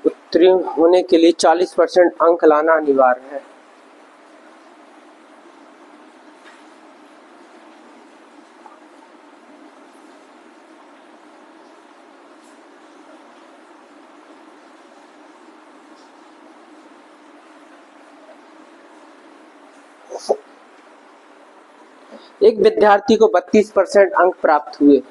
उत्तीर्ण होने के लिए 40% अंक लाना अनिवार्य है। एक विद्यार्थी को 32% अंक प्राप्त हुए।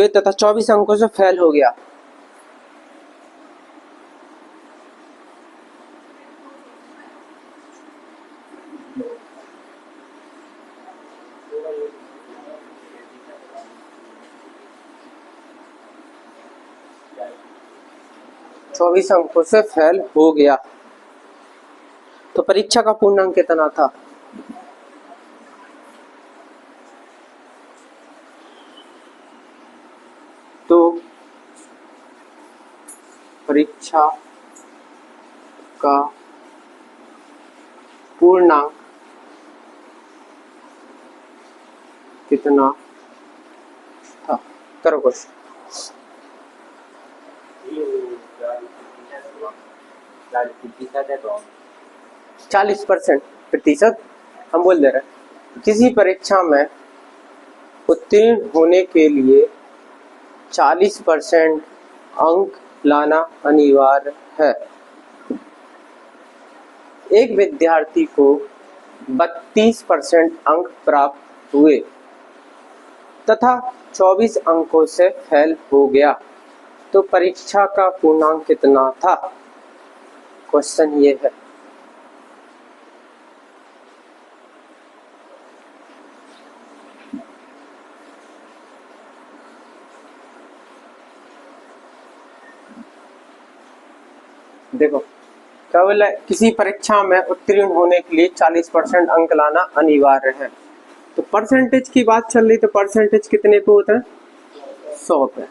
तथा 24 अंकों से फेल हो गया। चौबीस अंकों से फेल हो गया तो परीक्षा का पूर्णांक कितना था? तो परीक्षा का पूर्णांक कितना था? करो क्वेश्चन। 40% प्रतिशत हम बोल दे रहे हैं। किसी परीक्षा में उत्तीर्ण होने के लिए 40% अंक लाना अनिवार्य है। एक विद्यार्थी को 32% अंक प्राप्त हुए तथा 24 अंकों से फेल हो गया तो परीक्षा का पूर्णांक कितना था? क्वेश्चन ये है। देखो क्या बोला है, किसी परीक्षा में उत्तीर्ण होने के लिए 40% अंक लाना अनिवार्य है। तो परसेंटेज की बात चल रही, तो परसेंटेज कितने पे होता है? 100 पे,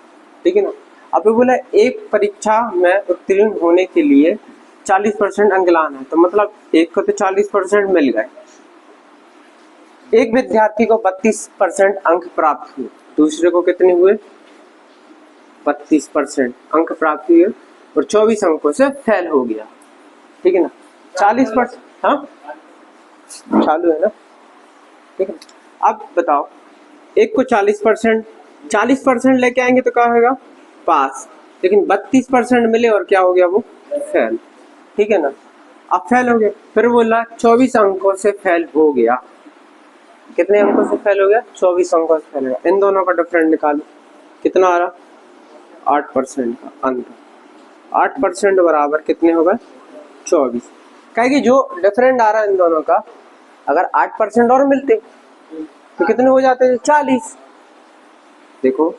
ठीक है ना। अब बोला एक परीक्षा में उत्तीर्ण होने के लिए 40% अंक लाना है, तो मतलब एक को तो 40% मिल गए। एक विद्यार्थी को 32% अंक प्राप्त हुए, दूसरे को कितने हुए? 32% अंक प्राप्त हुए और 24 अंकों से फेल हो गया, ठीक है ना। 40%, हाँ चालू है ना, ठीक है। अब बताओ, एक को 40% लेके आएंगे तो क्या होगा? पास। लेकिन 32% मिले और क्या हो गया? वो फेल, ठीक है ना। अब फेल हो गया, फिर बोला 24 अंकों से फेल हो गया। कितने अंकों से फेल हो गया? 24 अंकों से फेल हो गया। इन दोनों का डिफरेंस निकालो, कितना आ रहा? 8% का अंतर। 8% बराबर कितने हो गए? 24। कहे कि जो डिफरेंट आ रहा है इन दोनों का, अगर 8% और मिलते तो कितने हो जाते? 40। देखो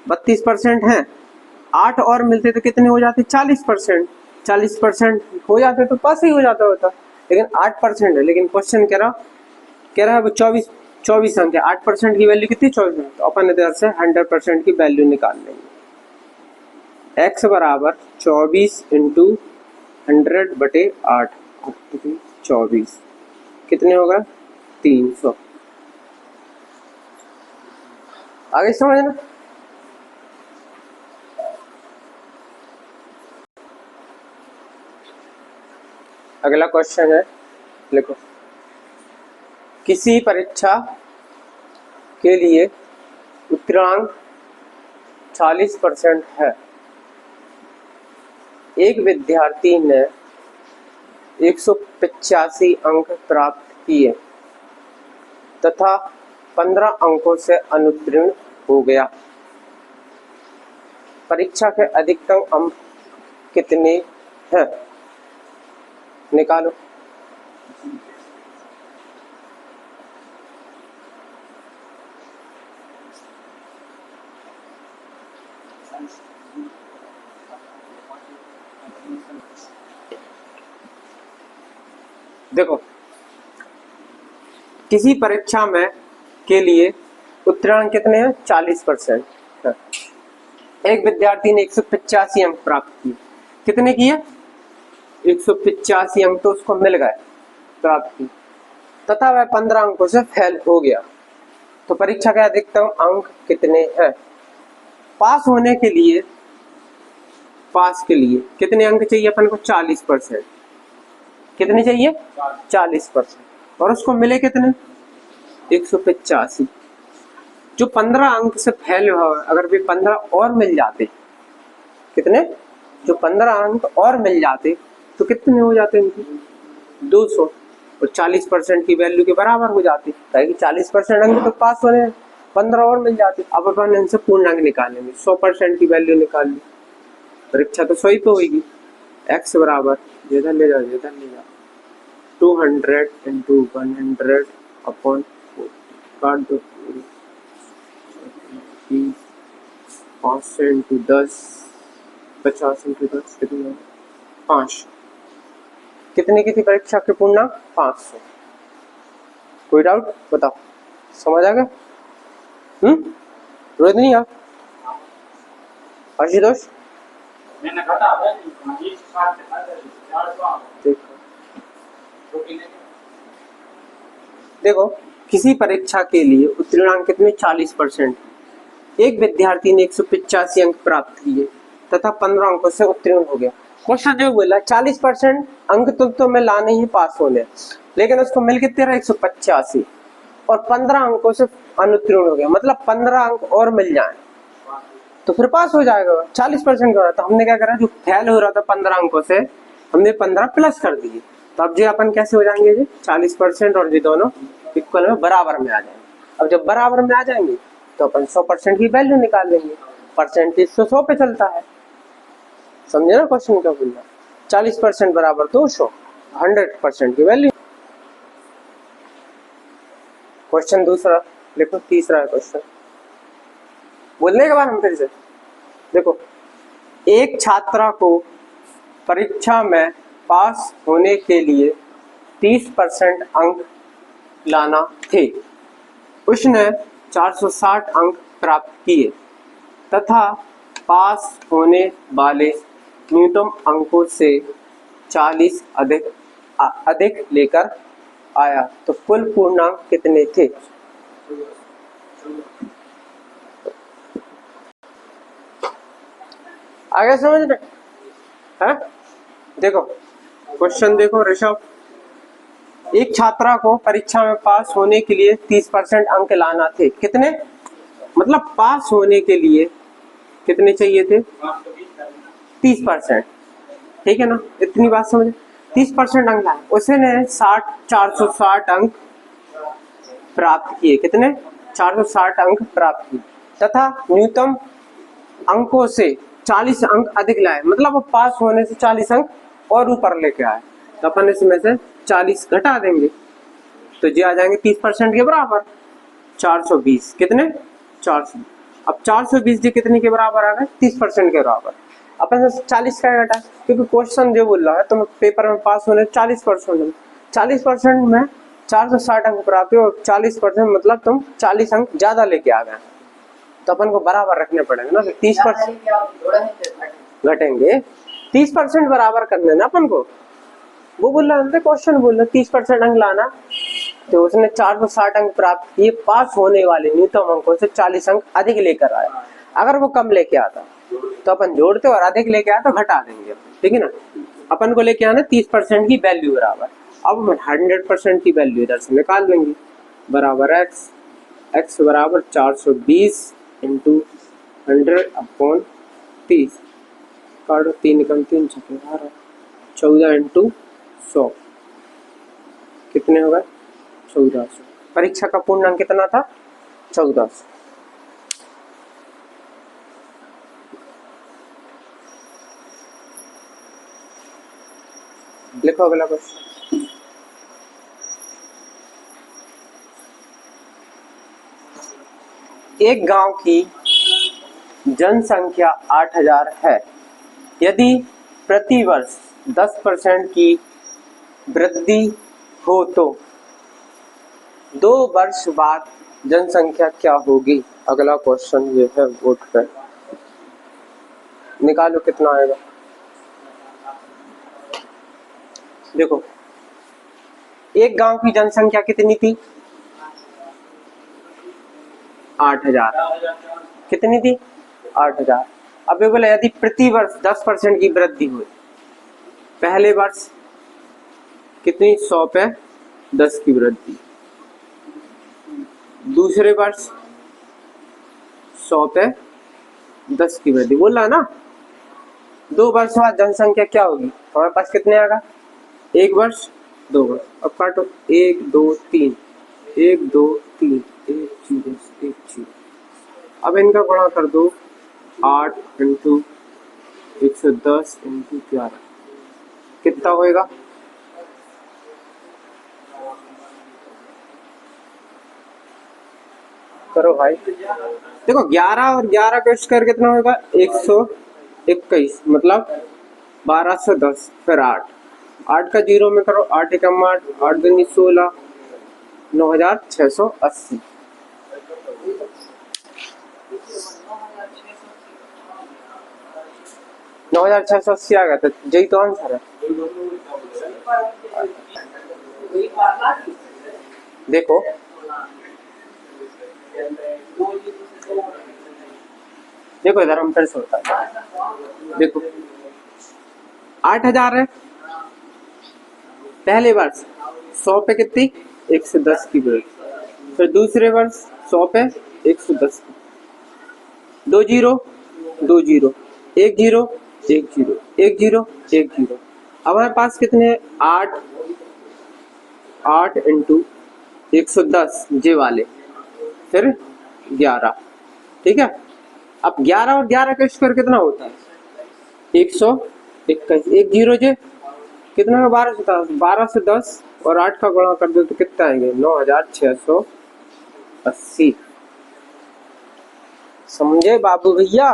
32% है, 8 और मिलते तो कितने हो जाते? 40%। 40% हो जाते तो पास ही हो जाता होता, लेकिन 8% है। लेकिन क्वेश्चन कह रहा है 24 अंक है, 8% की वैल्यू कितनी? 24 अंक। तो अपन इधर से 100% की वैल्यू निकाल लेंगे। x बराबर 24 इंटू 100/8, 24 कितने होगा? 300। आगे समझना। अगला क्वेश्चन है, लिखो। किसी परीक्षा के लिए उत्तीर्णांक 40% है। एक विद्यार्थी ने 185 अंक प्राप्त किए तथा 15 अंकों से अनुत्तीर्ण हो गया। परीक्षा के अधिकतम अंक कितने हैं? निकालो। देखो किसी परीक्षा में के लिए उत्तीर्ण कितने हैं? 40%। एक विद्यार्थी ने 185 अंक प्राप्त किए। कितने किए? 185 अंक तो उसको मिल गए, प्राप्त किए, तथा वह 15 अंकों से फेल हो गया। तो परीक्षा का अधिकतम अंक कितने हैं? पास होने के लिए, पास के लिए कितने अंक चाहिए अपन को? 40%। कितने चाहिए? 40%। और उसको मिले कितने? 185। जो 15 अंक से फेल हुआ, अगर भी 15 और मिल जाते, कितने? जो 15 अंक और मिल जाते तो कितने हो जाते इनके? 200। और 40% की वैल्यू के बराबर हो जाती, ताकि 40% अंक तो पास होने, 15 और मिल जाते। अब अपन इनसे पूर्णांक निकालेंगे। 100% की वैल्यू निकाल ली, परीक्षा तो 100 ही तो होगी। x बराबर, इधर ले जाओ, इधर ले जाओ, 200 इंटू 100 अपॉन 40, काट दो, 5 इंटू 10, 50 इंटू 10 कितने? 5। कितने की थी परीक्षा की पूर्णांक? 500। कोई डाउट? बताओ, समझ आ गया? रोहित नहीं आप? आशुतोष? देखो, किसी परीक्षा के लिए उत्तीर्णांक कितने? 40%। एक विद्यार्थी ने 185 अंक प्राप्त किए तथा 15 अंकों से उत्तीर्ण हो गया। क्वेश्चन जो बोला 40% अंक तो मैं ला नहीं पास होने, लेकिन उसको मिल कितने रहा? 185, और 15 अंकों से अनुत्तीर्ण हो गया, मतलब 15 अंक और मिल जाए तो फिर पास हो जाएगा। 40% का, तो हमने क्या करा, जो फेल हो रहा था 15 अंकों से, हमने 15 प्लस कर दिए। तो अब जी अपन कैसे हो जाएंगे जी? 40% और ये दोनों इक्वल में, बराबर में आ जाएंगे। अब जब बराबर में आ जाएंगे तो अपन 100% की वैल्यू निकाल लेंगे। परसेंटेज तो 100 पे चलता है, समझे ना क्वेश्चन क्या बोल रहा? 40% बराबर 200, 100% की वैल्यू। क्वेश्चन दूसरा देखो, तीसरा है क्वेश्चन, बोलने के बाद हम फिर से देखो, एक छात्रा को परीक्षा में पास होने के लिए 30% अंक लाना थे। उसने 460 अंक प्राप्त किए तथा पास होने वाले न्यूनतम अंकों से 40 अधिक लेकर आया, तो कुल पूर्णांक कितने थे? आगे समझ में है? देखो क्वेश्चन देखो ऋषभ, एक छात्रा को परीक्षा में पास होने के लिए 30% अंक लाना थे। कितने? मतलब पास होने के लिए कितने चाहिए थे? 30%। ठीक है ना, इतनी बात समझ? 30% अंक लाए, उसने 460 अंक प्राप्त किए। कितने? 460 अंक प्राप्त किए तथा न्यूनतम अंकों से 40 अंक अधिक लाए, मतलब पास होने से 40 अंक और ऊपर लेके आए। तो अपन इसमें से 40 घटा देंगे तो जी आ जाएंगे 30% के बराबर, 420। कितने? 400। अब 420 जी कितने के बराबर आ गए? 30% के बराबर। अपन 40 का घटा, क्योंकि क्वेश्चन जो बोल रहा है तुम पेपर में पास होने 40%, 40% में 460 अंक प्राप्त हो, 40% मतलब तुम 40 अंक ज्यादा लेके आ गए, तो अपन को बराबर रखने पड़ेंगे ना। 30% घटेंगे, 30% बराबर करने ना अपन को। वो बोल रहा है क्वेश्चन बोल रहा 30% अंक लाना, तो उसने 460 अंक प्राप्त किए, पास होने वाले न्यूनतम अंकों से 40 अंक अधिक लेकर आया। अगर वो कम लेके आता तो अपन जोड़ते, और अधिक लेके आया तो घटा देंगे, ठीक है ना। अपन को लेके आना 30% की वैल्यू बराबर। अब हम 100% की वैल्यू इधर से निकाल लेंगे, बराबर एक्स, एक्स बराबर 420 इंटू 100 अपॉन 30, काटो 3 निकल 3 छके 12, 14 इंटू 100 कितने हो गए? 1400। परीक्षा का पूर्णांक कितना था? 1400। लिखो अगला क्वेश्चन। एक गांव की जनसंख्या 8000 है। यदि प्रति वर्ष 10% की वृद्धि हो तो 2 वर्ष बाद जनसंख्या क्या होगी? अगला क्वेश्चन ये है बोर्ड पे, निकालो कितना आएगा। देखो एक गांव की जनसंख्या कितनी थी? 8,000। कितनी थी? 8,000। अब ये बोले यदि प्रति वर्ष 10% की वृद्धि हुई, पहले वर्ष कितनी? 100 पे 10 की वृद्धि, दूसरे वर्ष 100 पे 10 की वृद्धि, बोला ना। 2 वर्ष बाद जनसंख्या क्या होगी? हमारे पास कितने आएगा? 1 वर्ष 2 वर्ष। अब काटो, 1 2 3, 1 2 3, 1 0 1 0। अब इनका गुणा कर दो, 8 इंटू 110 इंटू 11, कितना होएगा? करो भाई। देखो 11 और 11 का स्क्वायर कितना होगा? 121, मतलब 1210, फिर 8, 8 का 0 में करो, 8 एकम 8, 8 दूनी 16, 9680। 9680 आ गया था, यही तो आंसर है। देखो देखो इधर हम फिर से होता है। देखो 8,000 है, पहले वर्ष 100 पे कितनी? 110 की वृद्धि, फिर दूसरे वर्ष 100 पे 110 की, 2 zero 2 zero, 1 zero 1 zero, 1 zero 1 zero. अब हमारे पास कितने? 8, 8 इंटू 110 जे वाले, फिर 11, ठीक है। अब 11 और 11 का स्क्वायर कितना होता है? 121, 1 जीरो जे कितना का? 1210, 1210 और 8 का गुणा कर दो तो कितना आएंगे? 9680। समझे बाबू भैया?